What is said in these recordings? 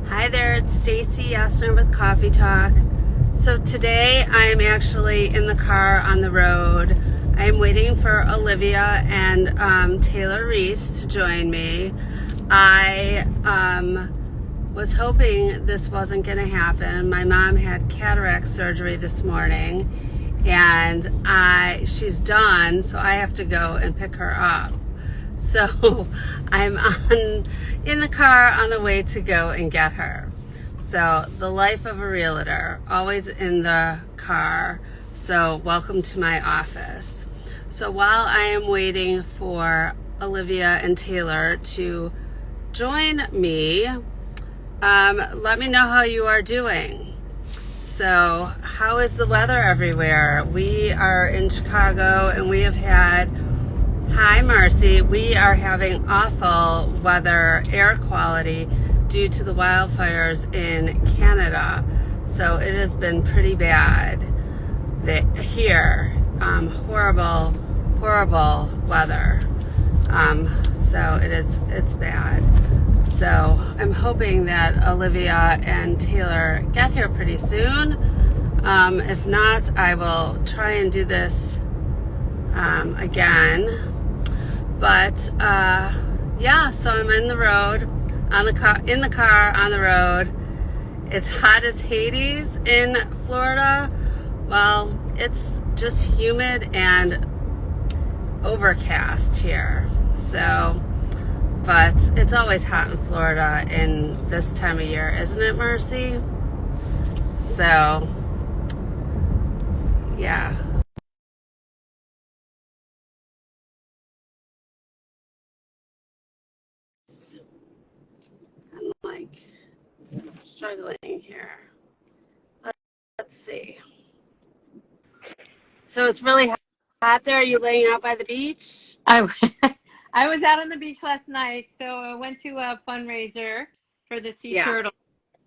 Hi there, it's Stacy Yasner with Coffee Talk. So today I am actually in the car on the road. I am waiting for Olivia and Taylor Reese to join me. I was hoping this wasn't going to happen. My mom had cataract surgery this morning and she's done, so I have to go and pick her up. So I'm in the car on the way to go and get her. So the life of a realtor, always in the car. So welcome to my office. So while I am waiting for Olivia and Taylor to join me, let me know how you are doing. So how is the weather everywhere? We are in Chicago and we have had, hi Marcy, we are having awful weather, air quality due to the wildfires in Canada. So it has been pretty bad here. Horrible weather. So it's bad. So I'm hoping that Olivia and Taylor get here pretty soon. If not, I will try and do this again. But yeah, so I'm in the road, in the car on the road. It's hot as Hades in Florida. Well, it's just humid and overcast here. So, but it's always hot in Florida in this time of year, isn't it, Marcy? So, yeah. I'm like struggling here. Let's see. So it's really hot there. Are you laying out by the beach? I was out on the beach last night, so I went to a fundraiser for the sea turtle,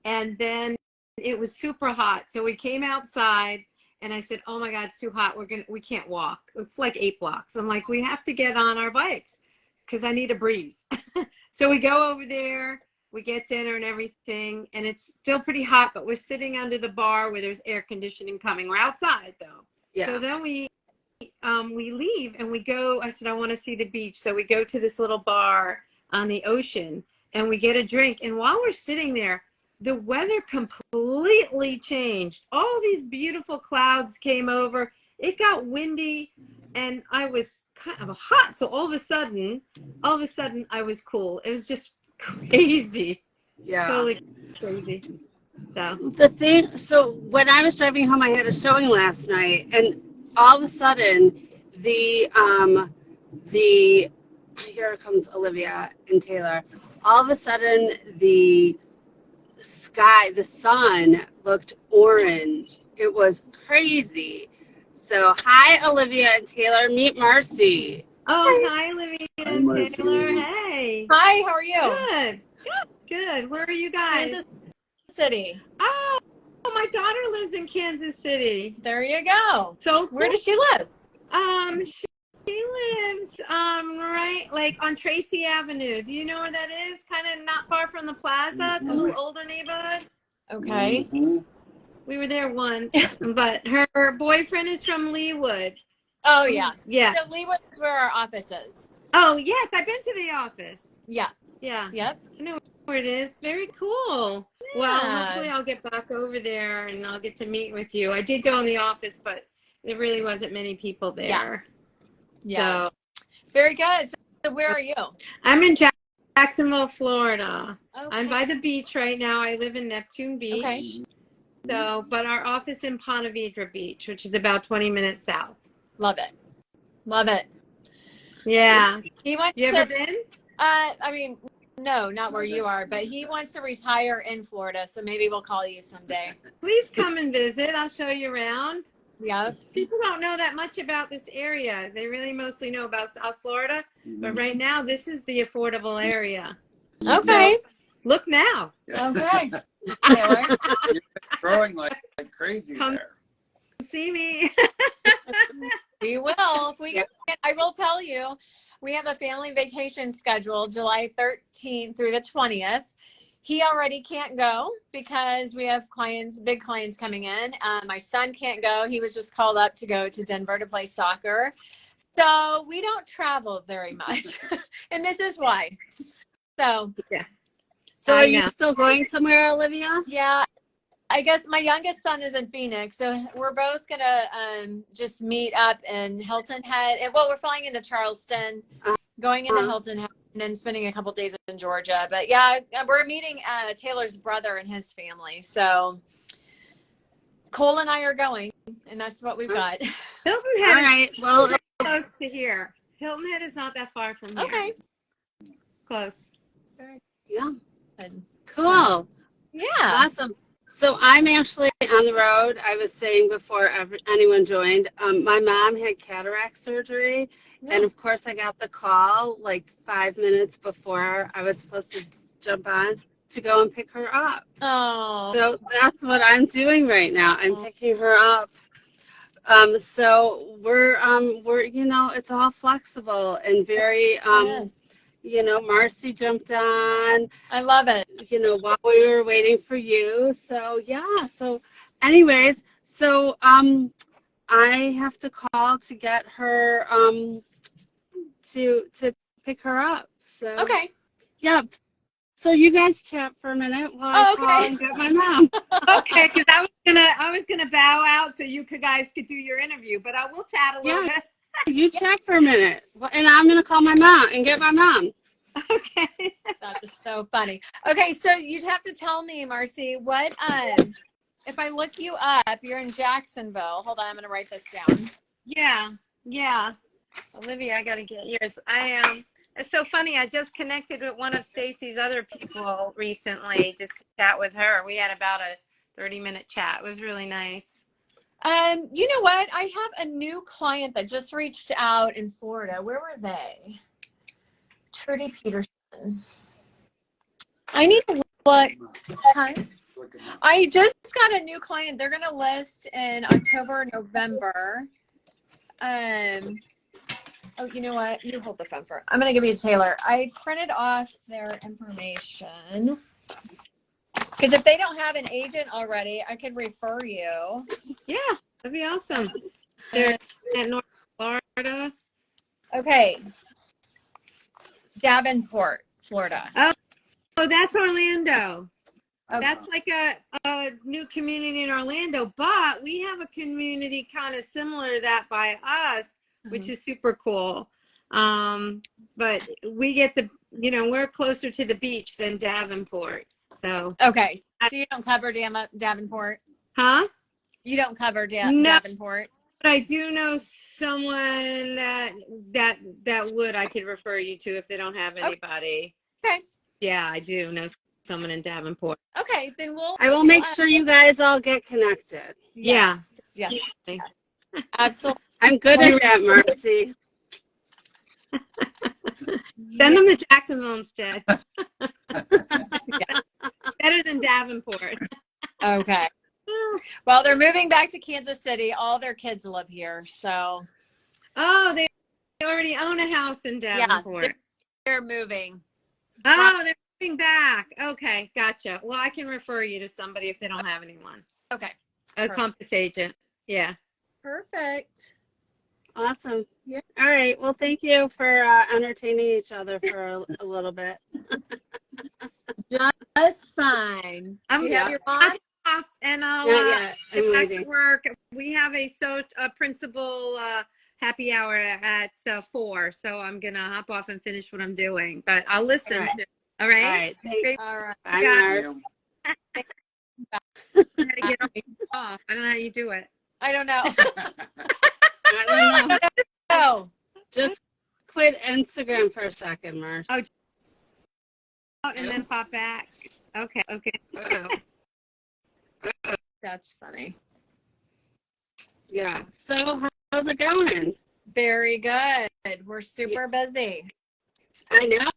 and then it was super hot. So we came outside, and I said, "Oh my God, it's too hot. We can't walk. It's like 8 blocks." I'm like, "We have to get on our bikes because I need a breeze." So we go over there. We get dinner and everything, and it's still pretty hot, but we're sitting under the bar where there's air conditioning coming. We're outside though. Yeah. So then we leave and we go. I said, I want to see the beach. So we go to this little bar on the ocean and we get a drink. And while we're sitting there, the weather completely changed. All these beautiful clouds came over. It got windy and I was kind of hot. So all of a sudden, I was cool. It was just crazy. Yeah. Totally crazy. So when I was driving home, I had a showing last night, and all of a sudden, here comes Olivia and Taylor. All of a sudden, the sky, the sun looked orange. It was crazy. So hi, Olivia and Taylor. Meet Marcy. Oh, hi, Olivia and Taylor. Hey. Hi, how are you? Good. Where are you guys? Kansas City. Oh, my daughter lives in Kansas City. There you go. So where does she live? She lives right like on Tracy Avenue. Do you know where that is? Kind of not far from the plaza. It's a little older neighborhood. Okay. We were there once, but her boyfriend is from Leawood. Oh yeah. Yeah. So Leawood is where our office is. Oh yes, I've been to the office. Yeah. Yeah. Yep. I know where it is. Very cool. Yeah. Well, hopefully I'll get back over there and I'll get to meet with you. I did go in the office, but there really wasn't many people there. Yeah. So, very good. So where are you? I'm in Jacksonville, Florida. Okay. I'm by the beach right now. I live in Neptune Beach. Okay. So, but our office in Ponte Vedra Beach, which is about 20 minutes south. Love it. Love it. Yeah. You ever been? I mean, no, not where you are, but he wants to retire in Florida, so maybe we'll call you someday. Please come and visit. I'll show you around. Yeah. People don't know that much about this area. They really mostly know about South Florida, but right now this is the affordable area. Okay. So, look now. Okay. Taylor. You're growing like crazy there. See me. We will. If we get, I will tell you, we have a family vacation scheduled July 13th through the 20th. he already can't go because we have big clients coming in. My son can't go. He was just called up to go to Denver to play soccer. So we don't travel very much. And this is why. So, Yeah. So I are you know. still going somewhere, Olivia? yeah, I guess my youngest son is in Phoenix. So we're both going to just meet up in Hilton Head. Well, we're flying into Charleston, going into Hilton Head, and then spending a couple days in Georgia. But yeah, we're meeting Taylor's brother and his family. So Cole and I are going, and that's what we've got. Hilton All Head is right. Well, close to here. Hilton Head is not that far from here. Okay. Close. yeah. Good. Cool. Yeah. Awesome. So I'm actually on the road. I was saying before anyone joined, my mom had cataract surgery. Yeah. And of course I got the call like 5 minutes before I was supposed to jump on to go and pick her up. Oh. So that's what I'm doing right now. I'm picking her up. So we're it's all flexible and very Yes. Marcy jumped on, I love it. while we were waiting for you. So yeah. So anyways, so I have to call to get her to pick her up. So Okay. yeah. So you guys chat for a minute while I call and get my mom. Okay, because I was gonna bow out so you guys could do your interview, but I will chat a little bit. You chat for a minute, and I'm gonna call my mom and get my mom. Okay. That is so funny. Okay, so you'd have to tell me, Marcy, what if I look you up, you're in Jacksonville. Hold on, I'm gonna write this down. Yeah. Olivia, I gotta get yours. It's so funny. I just connected with one of Stacy's other people recently just to chat with her. We had about a 30-minute chat. It was really nice. You know what? I have a new client that just reached out in Florida. Where were they? Trudy Peterson. I need to look. Huh? I just got a new client. They're gonna list in October, November. Oh, you know what? You hold the phone for it. I'm gonna give you Taylor. I printed off their information because if they don't have an agent already, I could refer you. Yeah, that'd be awesome. They're in North Florida. Okay. Davenport, Florida. Oh, that's Orlando. Okay. That's like a new community in Orlando, but we have a community kind of similar to that by us, which is super cool. But we get we're closer to the beach than Davenport. So Okay. So you don't cover Davenport? Huh? You don't cover No. Davenport? But I do know someone that would I could refer you to if they don't have anybody. Okay. Yeah, I do know someone in Davenport. Okay, then I will make sure you guys all get connected. Yeah. Yes. Absolutely. I'm good at that, Marcy. Send them to Jacksonville instead. Better than Davenport. Okay. Well, they're moving back to Kansas City. All their kids live here, so. Oh, they already own a house in Davenport. Yeah, they're moving. Oh, they're moving back. Okay, gotcha. Well, I can refer you to somebody if they don't have anyone. Okay. A Compass agent. Yeah. Perfect. Awesome. Yeah. All right. Well, thank you for entertaining each other for a little bit. Just fine. You have your mom? Off and I'll I'm get back to waiting. work. We have a principal happy hour at 4, so I'm gonna hop off and finish what I'm doing. But I'll listen. All right. All right. All right. Thanks. All right. Bye, Yeah. Mars. I gotta get off. I don't know how you do it. I don't know. I don't know. Oh. Just quit Instagram for a second, Mars. Oh. And then pop back. Okay. Uh-oh. That's funny. Yeah. So how's it going? Very good. We're super busy. I know.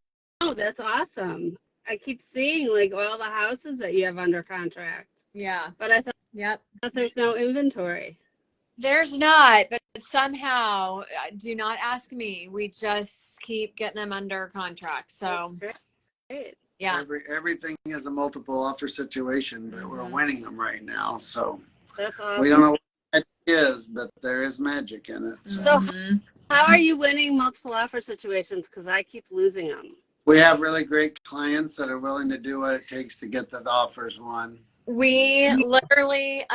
That's awesome. I keep seeing like all the houses that you have under contract. Yeah. But I thought there's no inventory. There's not, but somehow, do not ask me. We just keep getting them under contract. So That's great. Yeah. Everything is a multiple offer situation, but we're winning them right now. So That's awesome. we don't know what it is, but there is magic in it. So how are you winning multiple offer situations? Because I keep losing them. We have really great clients that are willing to do what it takes to get the offers won. We literally,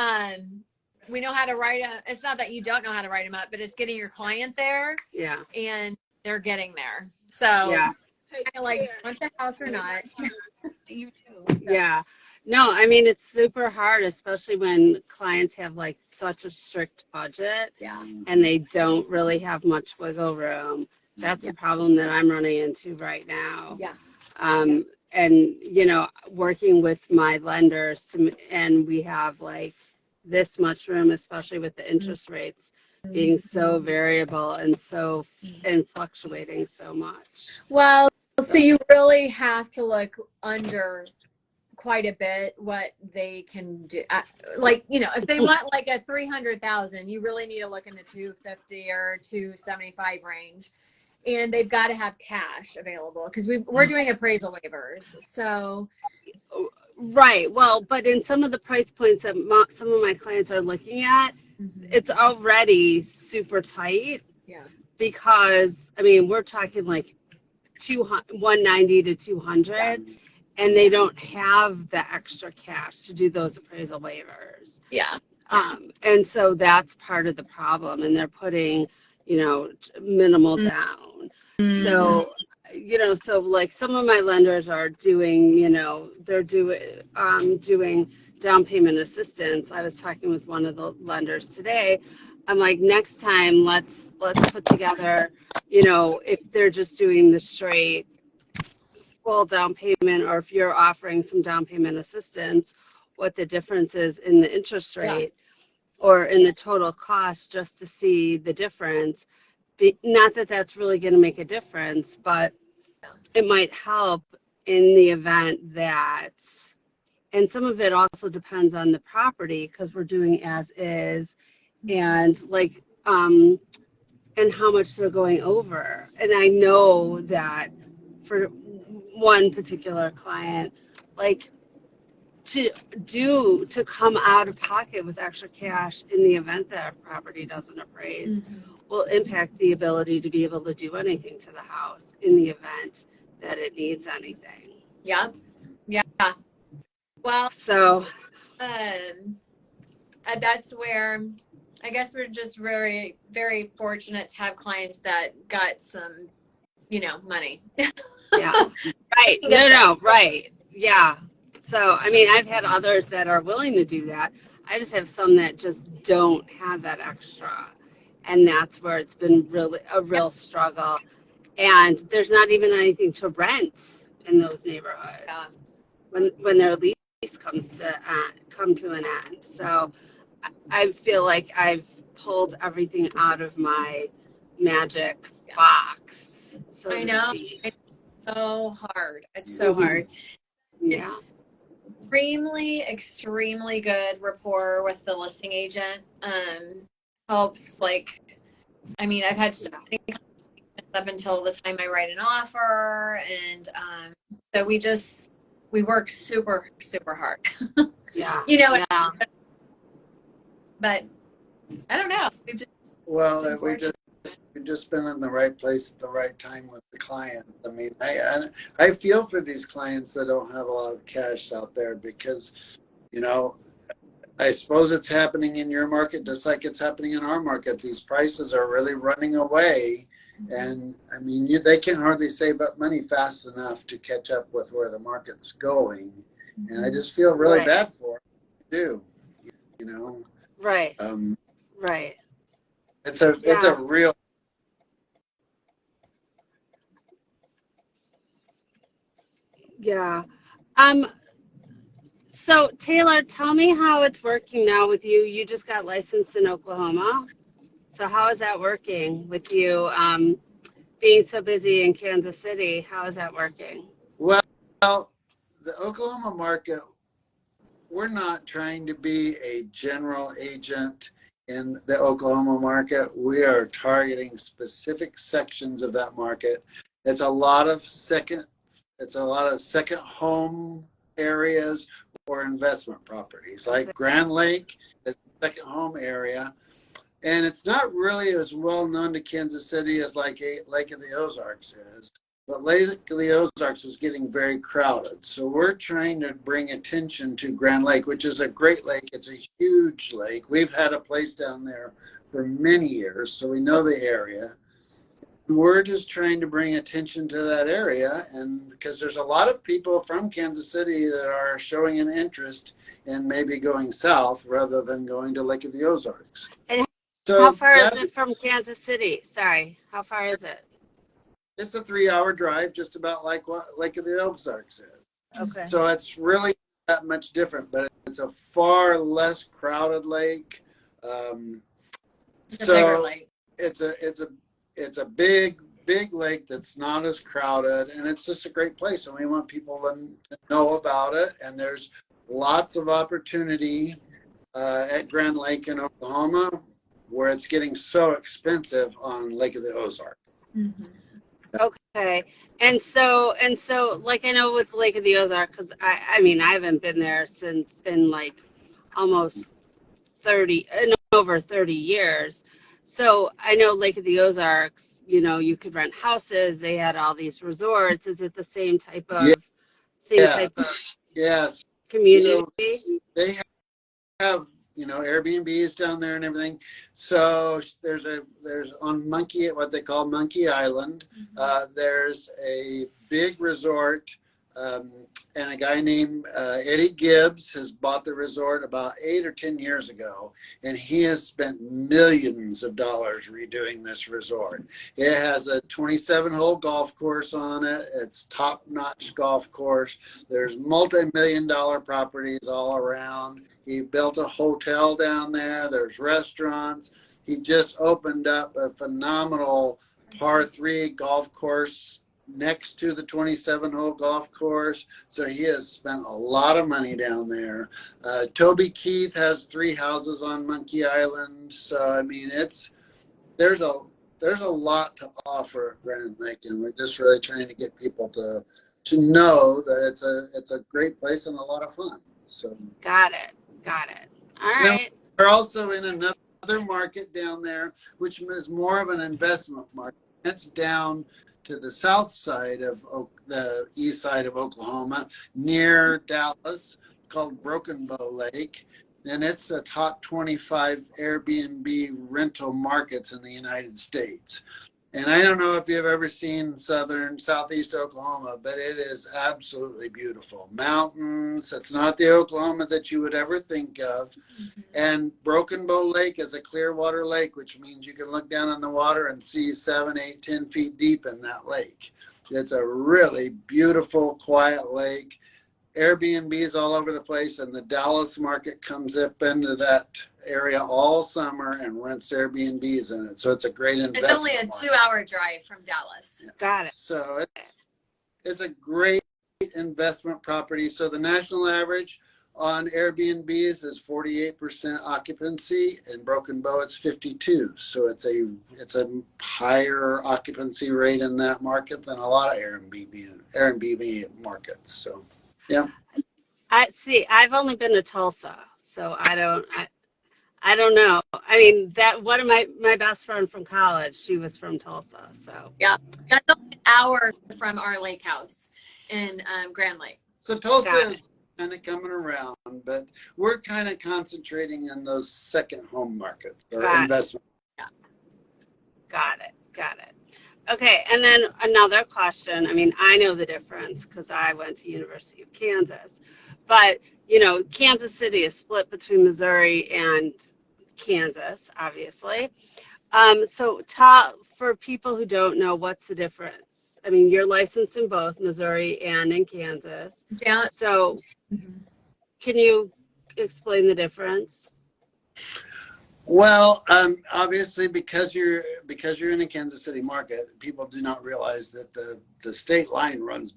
we know how to write it's not that you don't know how to write them up, but it's getting your client there. Yeah. And they're getting there. So yeah. kind of like, want the house or not? You too. So. Yeah. No, I mean, it's super hard, especially when clients have like such a strict budget and they don't really have much wiggle room. That's a problem that I'm running into right now. Yeah. And, you know, working with my lenders and we have like this much room, especially with the interest rates being so variable and so and fluctuating so much. Well, so you really have to look under quite a bit what they can do. Like, you know, if they want like a 300,000, you really need to look in the 250 or 275 range. And they've got to have cash available because we're doing appraisal waivers. So, right. Well, but in some of the price points that some of my clients are looking at, it's already super tight. Yeah. Because I mean, we're talking like 190 to 200, and they don't have the extra cash to do those appraisal waivers. Yeah. And so that's part of the problem, and they're putting, you know, minimal down. So, you know, so like some of my lenders are doing, you know, they're doing down payment assistance. I was talking with one of the lenders today. I'm like, next time, let's put together, you know, if they're just doing the straight full down payment, or if you're offering some down payment assistance, what the difference is in the interest rate or in the total cost, just to see the difference. Not that that's really going to make a difference, but it might help in the event that, and some of it also depends on the property because we're doing as is, and like, and how much they're going over. And I know that for one particular client, like to come out of pocket with extra cash in the event that a property doesn't appraise will impact the ability to be able to do anything to the house in the event that it needs anything. Yeah. Yeah. Well, so that's where I guess we're just very, very fortunate to have clients that got some, you know, money. Yeah. Right. No, right. Yeah. So, I mean, I've had others that are willing to do that. I just have some that just don't have that extra. And that's where it's been really a real struggle. And there's not even anything to rent in those neighborhoods when their lease come to an end. So I feel like I've pulled everything out of my magic box. So I know. It's so hard. It's so hard. Yeah. Extremely good rapport with the listing agent. Helps, like, I mean, I've had so many conversations up until the time I write an offer, and so we work super, super hard. Yeah. You know, but I don't know. We've just been in the right place at the right time with the client. I mean, I feel for these clients that don't have a lot of cash out there because, you know, I suppose it's happening in your market just like it's happening in our market. These prices are really running away. And I mean, they can't hardly save up money fast enough to catch up with where the market's going. And I just feel really bad for them. I do, you know? Right. Right. It's a real. Yeah. So Taylor, tell me how it's working now with you. You just got licensed in Oklahoma. So how is that working with you being so busy in Kansas City? How is that working? Well, the Oklahoma market, we're not trying to be a general agent in the Oklahoma market. We are targeting specific sections of that market. It's a lot of second it's a lot of second home areas or investment properties. Like Grand Lake is a second home area. And it's not really as well known to Kansas City as like Lake of the Ozarks is. But Lake of the Ozarks is getting very crowded. So we're trying to bring attention to Grand Lake, which is a great lake. It's a huge lake. We've had a place down there for many years, so we know the area. We're just trying to bring attention to that area, and because there's a lot of people from Kansas City that are showing an interest in maybe going south rather than going to Lake of the Ozarks. And so how far is it from Kansas City? Sorry, how far is it? It's a 3-hour drive, just about like what Lake of the Ozarks is. Okay. So it's really not much different, but it's a far less crowded lake. It's a bigger lake. It's a big lake that's not as crowded, and it's just a great place. And we want people to know about it. And there's lots of opportunity at Grand Lake in Oklahoma, where it's getting so expensive on Lake of the Ozarks. Mm-hmm. Okay. And so like I know with Lake of the Ozarks, because I mean, I haven't been there since in like almost over 30 years. So I know Lake of the Ozarks, you know, you could rent houses. They had all these resorts. Is it the same type of Yes. community? So they have, you know, Airbnbs down there and everything. So there's on what they call Monkey Island. There's a big resort, and a guy named Eddie Gibbs has bought the resort about 8 or 10 years ago, and he has spent millions of dollars redoing this resort. It has a 27-hole golf course on it. It's top-notch golf course. There's multi-million-dollar properties all around. He built a hotel down there. There's restaurants. He just opened up a phenomenal par 3 golf course next to the 27-hole golf course. So he has spent a lot of money down there. Toby Keith has 3 houses on Monkey Island. So, I mean, there's a lot to offer at Grand Lake, and we're just really trying to get people to know that it's a great place and a lot of fun. So Got it. All right. We're also in another market down there, which is more of an investment market. It's down to the south side of the east side of Oklahoma, near Dallas, called Broken Bow Lake. And it's the top 25 Airbnb rental markets in the United States. And I don't know if you've ever seen southeast Oklahoma, but it is absolutely beautiful. Mountains, it's not the Oklahoma that you would ever think of. And Broken Bow Lake is a clear water lake, which means you can look down on the water and see 7, 8, 10 feet deep in that lake. It's a really beautiful, quiet lake. Airbnbs all over the place, and the Dallas market comes up into that area all summer and rents Airbnbs in it. So it's a great investment. It's only a 2-hour drive from Dallas. Yeah. Got it. So it's a great investment property. So the national average on Airbnbs is 48% occupancy. In Broken Bow, it's 52%. So it's a higher occupancy rate in that market than a lot of Airbnb markets. So. Yeah. I've only been to Tulsa, so I don't know. I mean, that one of my best friend from college, she was from Tulsa, so. Yeah, that's only an hour from our lake house in Grand Lake. So Tulsa is kind of coming around, but we're kind of concentrating on those second home markets or investment. Yeah. Got it. Okay, and then another question. I mean, I know the difference because I went to University of Kansas, but you know, Kansas City is split between Missouri and Kansas, obviously. So for people who don't know, what's the difference? I mean, you're licensed in both Missouri and in Kansas. Yeah. So can you explain the difference? Well, obviously, because you're in a Kansas City market, people do not realize that the state line runs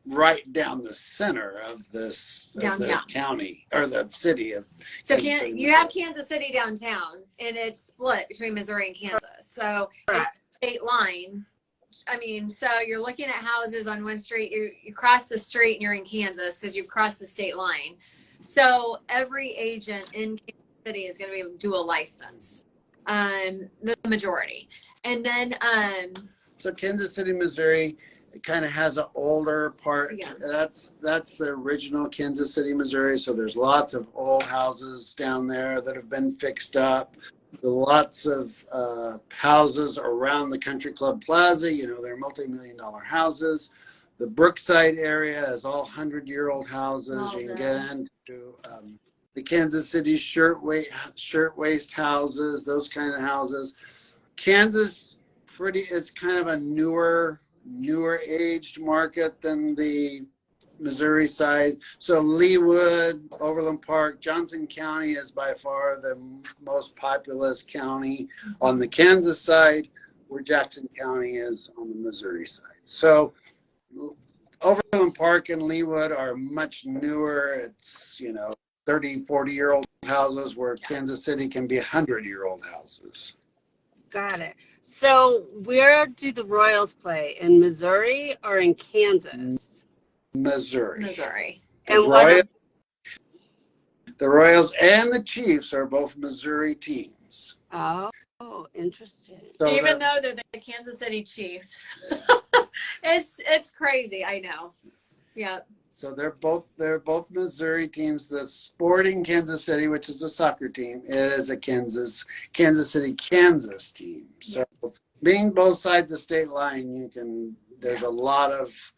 right down the center of the county or the city of. So you have Kansas City downtown, and it's split between Missouri and Kansas. So it's state line, I mean, so you're looking at houses on one street, you cross the street and you're in Kansas because you've crossed the state line. So every agent in Kansas City is going to be dual licensed, the majority. And then, so Kansas City, Missouri, it kind of has an older part. Yeah. That's the original Kansas City, Missouri. So there's lots of old houses down there that have been fixed up. Lots of houses around the Country Club Plaza. You know, they're multi-million-dollar houses. The Brookside area is all 100-year-old houses. You can get into the Kansas City shirtwaist houses, those kind of houses. Kansas is kind of a newer aged market than the Missouri side. So Leawood, Overland Park, Johnson County is by far the most populous county on the Kansas side, where Jackson County is on the Missouri side. So Overland Park and Leawood are much newer. It's, 30, 40-year-old houses, where Kansas City can be 100-year-old houses. Got it. So where do the Royals play? In Missouri or in Kansas? Missouri. And The Royals and the Chiefs are both Missouri teams. Oh, interesting. So even though they're the Kansas City Chiefs, it's crazy. I know. Yeah. So they're both Missouri teams. The Sporting Kansas City, which is a soccer team, it is a Kansas City, Kansas team. So being both sides of state line, there's a lot of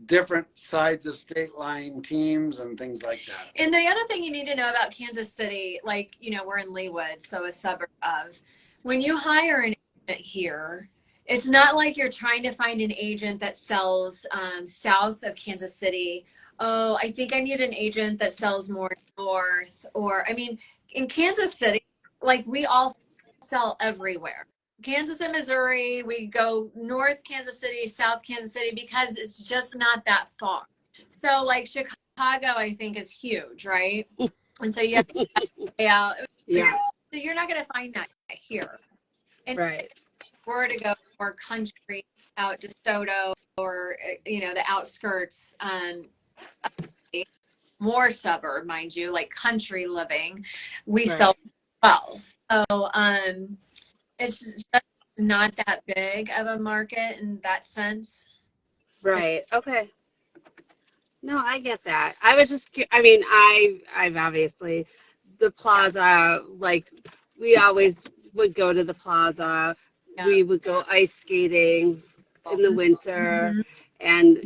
different sides of state line teams and things like that. And the other thing you need to know about Kansas City, like, we're in Leawood, so a suburb of, when you hire an agent here, it's not like you're trying to find an agent that sells south of Kansas City. Oh, I think I need an agent that sells more north. Or, in Kansas City, like, we all sell everywhere. Kansas and Missouri, we go north Kansas City, south Kansas City, because it's just not that far. So, like, Chicago, I think, is huge, right? And so you have to get out. Yeah. So you're not going to find that here. And Right. We're to go more country, out to DeSoto, or the outskirts, more suburb, mind you, like country living, we sell well. So it's just not that big of a market in that sense. Right. Okay. No, I get that. I was just, I've obviously, the plaza, like, we always would go to the plaza. Yeah. We would go ice skating in the winter. Mm-hmm. And,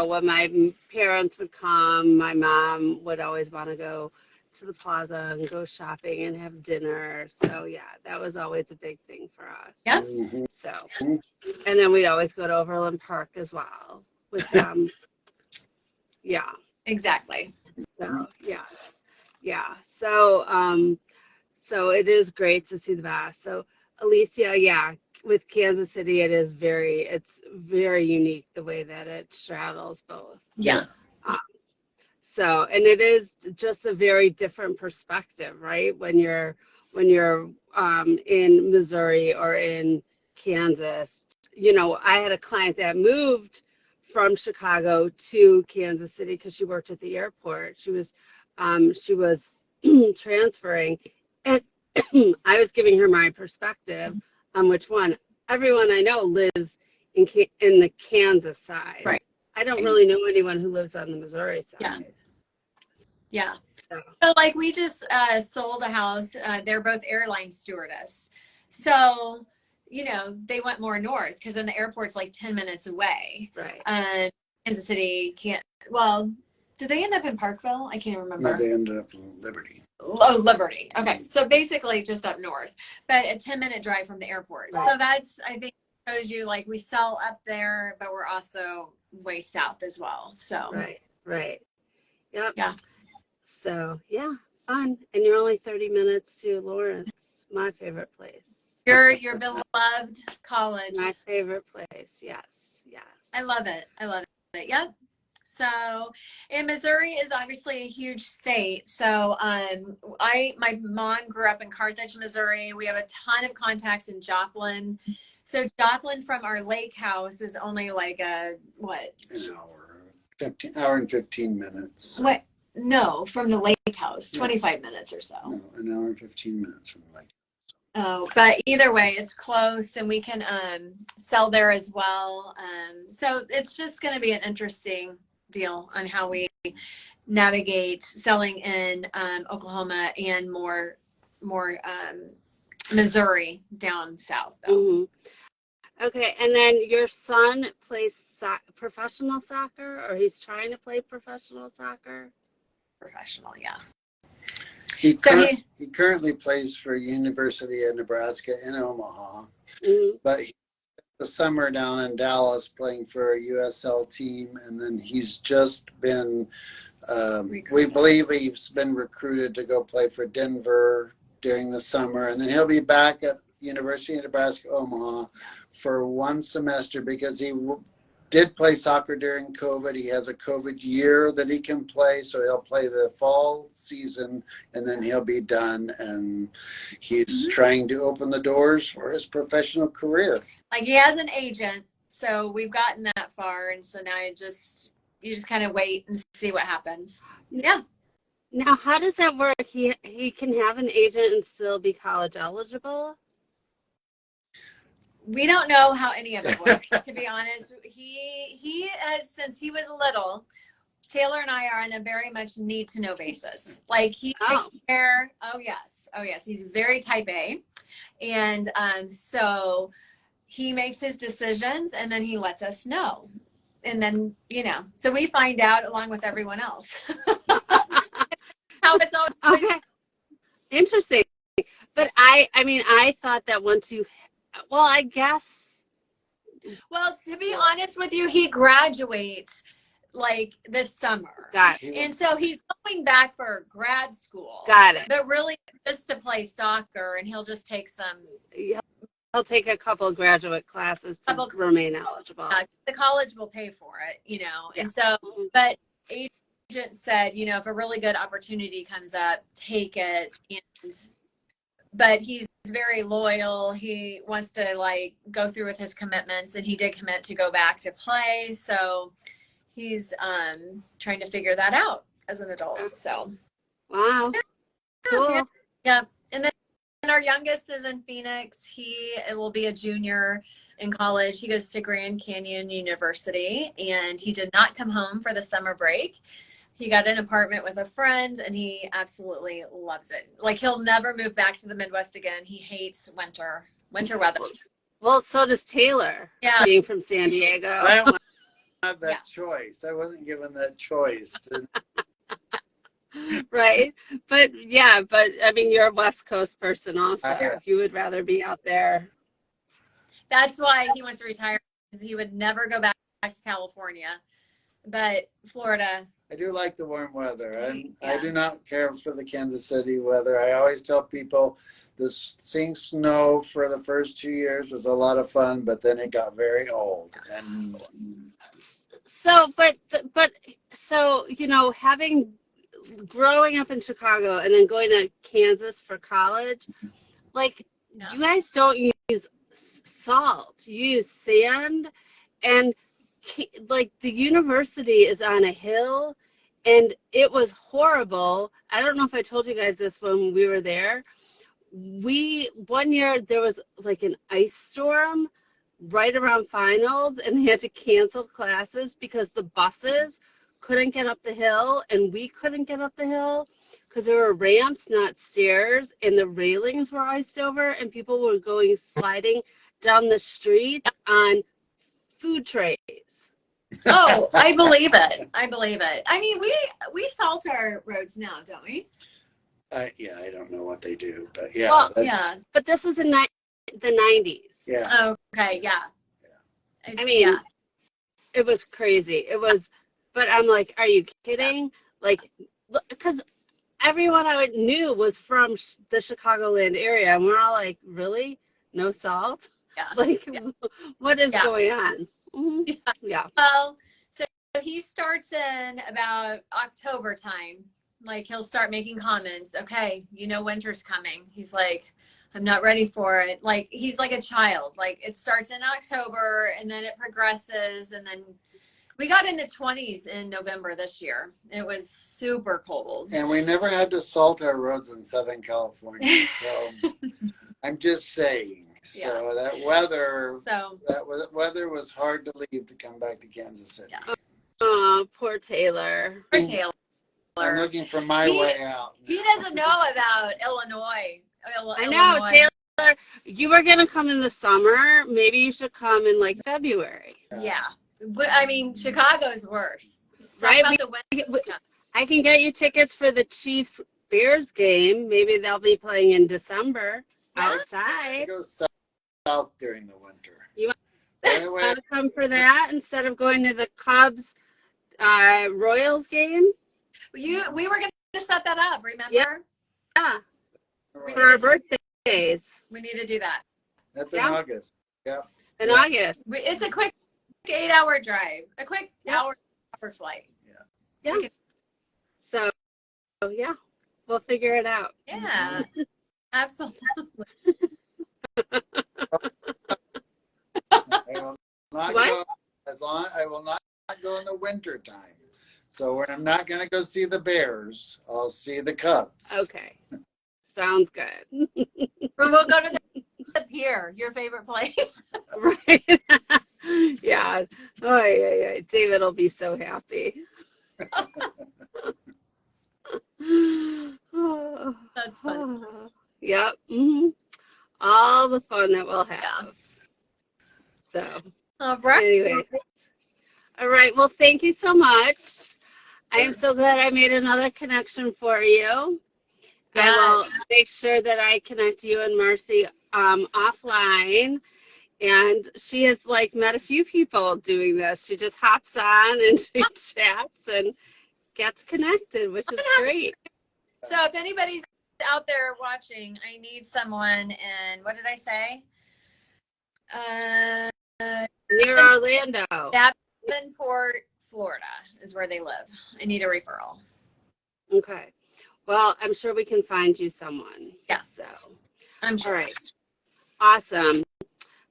when my parents would come, my mom would always want to go to the plaza and go shopping and have dinner. So, yeah, that was always a big thing for us. Yep. Mm-hmm. So, and then we'd always go to Overland Park as well with them. Yeah. Exactly. So, yeah. Yeah. So, so it is great to see the bass. So, Alicia, yeah, with Kansas City, it's very unique the way that it straddles both. Yeah. So, and it is just a very different perspective, right? When you're in Missouri or in Kansas. I had a client that moved from Chicago to Kansas City because she worked at the airport. She was transferring, and I was giving her my perspective on which one. Everyone I know lives in the Kansas side. Right. I don't really know anyone who lives on the Missouri side. Yeah. So like, we just sold a house. They're both airline stewardess. So, they went more north because then the airport's like 10 minutes away. Right. Kansas City did they end up in Parkville? I can't remember. No, they ended up in Liberty. Oh, Liberty. Okay. So basically just up north, but a 10-minute drive from the airport. Right. So that's, I think, shows you, like, we sell up there, but we're also way south as well. So. Right. Yep. Yeah. So, yeah, fun. And you're only 30 minutes to Lawrence, my favorite place. Your beloved college. My favorite place. Yes. I love it. Yep. So, and Missouri is obviously a huge state. So, my mom grew up in Carthage, Missouri. We have a ton of contacts in Joplin. So Joplin from our lake house is only like a what? An hour, 15 hour and 15 minutes. What? No, from the lake house, 25 minutes or so. No, an hour and 15 minutes from the lake. Oh, but either way, it's close, and we can sell there as well. So it's just going to be an interesting deal on how we navigate selling in Oklahoma and more Missouri down south, though. Mm-hmm. Okay, and then your son plays professional soccer, or he's trying to play professional soccer? Professional, yeah. He currently plays for University of Nebraska in Omaha, but the summer down in Dallas playing for a USL team, and then he's just been, we believe he's been recruited to go play for Denver during the summer, and then he'll be back at University of Nebraska Omaha for one semester because he did play soccer during COVID. He has a COVID year that he can play, so he'll play the fall season and then he'll be done. And he's trying to open the doors for his professional career. Like, he has an agent, so we've gotten that far, and so now you just kind of wait and see what happens. Yeah. Now, how does that work? He can have an agent and still be college eligible? We don't know how any of it works, to be honest. He has, since he was little, Taylor and I are on a very much need to know basis. Like, he takes care. Oh yes, he's very type A, and so he makes his decisions and then he lets us know, and then so we find out along with everyone else how it's always. Okay, interesting. But I mean, I thought that once you. Well, I guess. Well, to be honest with you, he graduates like this summer. Got it. And so he's going back for grad school. Got it. But really just to play soccer, and he'll just take some. He'll take a couple of graduate classes to remain eligible. The college will pay for it, Yeah. And so, but agent said, if a really good opportunity comes up, take it. But he's very loyal. He wants to go through with his commitments, and he did commit to go back to play. So he's trying to figure that out as an adult. So wow, cool. Yeah. And then our youngest is in Phoenix. He will be a junior in college. He goes to Grand Canyon University, and he did not come home for the summer break. He got an apartment with a friend, and he absolutely loves it. Like, he'll never move back to the Midwest again. He hates winter weather. Well, so does Taylor. Yeah. Being from San Diego. I don't have that choice. I wasn't given that choice. Right. But I mean, you're a West Coast person also. You would rather be out there. That's why he wants to retire, because he would never go back to California. But Florida. I do like the warm weather. I do not care for the Kansas City weather. I always tell people seeing snow for the first 2 years was a lot of fun, but then it got very old. And so, growing up in Chicago and then going to Kansas for college, you guys don't use salt. You use sand, and the university is on a hill, and it was horrible. I don't know if I told you guys this when we were there. One year there was an ice storm right around finals, and they had to cancel classes because the buses couldn't get up the hill, and we couldn't get up the hill because there were ramps, not stairs, and the railings were iced over, and people were going sliding down the street on food trays. Oh, I believe it. I mean, we salt our roads now, don't we? Yeah, I don't know what they do, but yeah. Well, yeah. But this was the 90s. Yeah. Okay, yeah. I mean, it was crazy. It was, but I'm like, are you kidding? Because everyone I knew was from the Chicagoland area, and we're all like, really? No salt? Yeah. What is going on? Mm-hmm. Yeah. Well, so he starts in about October time. Like he'll start making comments. Okay, winter's coming. He's like, I'm not ready for it. Like he's like a child. Like it starts in October and then it progresses, and then we got in the 20s in November this year. It was super cold. And we never had to salt our roads in Southern California. So I'm just saying. So that weather was hard to leave to come back to Kansas City. Yeah. Oh, poor Taylor. Poor Taylor. I'm looking for my way out. He doesn't know about Illinois. I know, Taylor. You were gonna come in the summer. Maybe you should come in like February. Yeah. I mean, Chicago's worse. Right? I can get you tickets for the Chiefs-Bears game. Maybe they'll be playing in December outside. I go south during the winter. You want to come for that instead of going to the Cubs Royals game? We were going to set that up, remember? Yeah. For our birthdays. We need to do that. That's in August. Yeah. In August. It's a quick 8-hour drive. A quick hour flight. Yeah. So, yeah. We'll figure it out. Yeah. Absolutely. I will not go in the winter time. So when I'm not going to go see the Bears, I'll see the Cubs. Okay. Sounds good. We'll go to the pier, your favorite place. Right. Yeah. Oh, yeah. David will be so happy. That's fun. Yep. Mm-hmm. All the fun that we'll have. Yeah. So, all right. Anyway. All right. Well, thank you so much. I am so glad I made another connection for you. Good. I will make sure that I connect you and Marcy offline. And she has met a few people doing this. She just hops on and she chats and gets connected, which is great. So if anybody's out there watching, I need someone in, what did I say? Near Orlando. Davenport, Florida is where they live. I need a referral. Okay. Well, I'm sure we can find you someone. Yeah. So, I'm sure. All right. Awesome.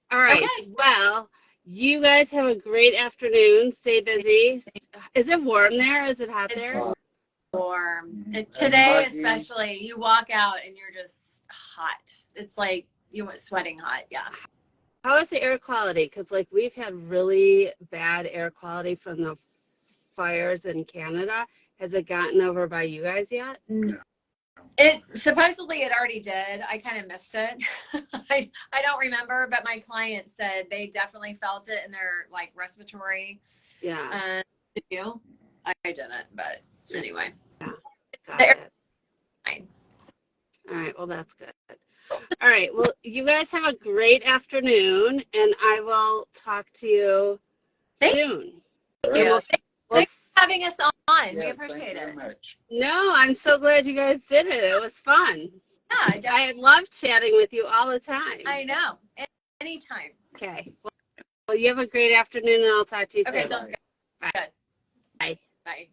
All right. Okay. Well, you guys have a great afternoon. Stay busy. Is it warm there? Is it hot there? It's warm. Today especially, you walk out and you're just hot. It's like you went sweating hot. Yeah. How is the air quality? Because we've had really bad air quality from the fires in Canada. Has it gotten over by you guys yet? No. It supposedly it already did. I kind of missed it. I don't remember, but my client said they definitely felt it in their respiratory. Yeah. Did you? I didn't, but anyway. Yeah. Got it. Fine. All right. Well, that's good. All right. Well, you guys have a great afternoon, and I will talk to you soon. Thank you. Thanks for having us on. Yes, we appreciate it. Much. No, I'm so glad you guys did it. It was fun. Yeah, I love chatting with you all the time. I know. Anytime. Okay. Well, you have a great afternoon, and I'll talk to you soon. Okay, sounds good. Bye. Good. Bye. Bye.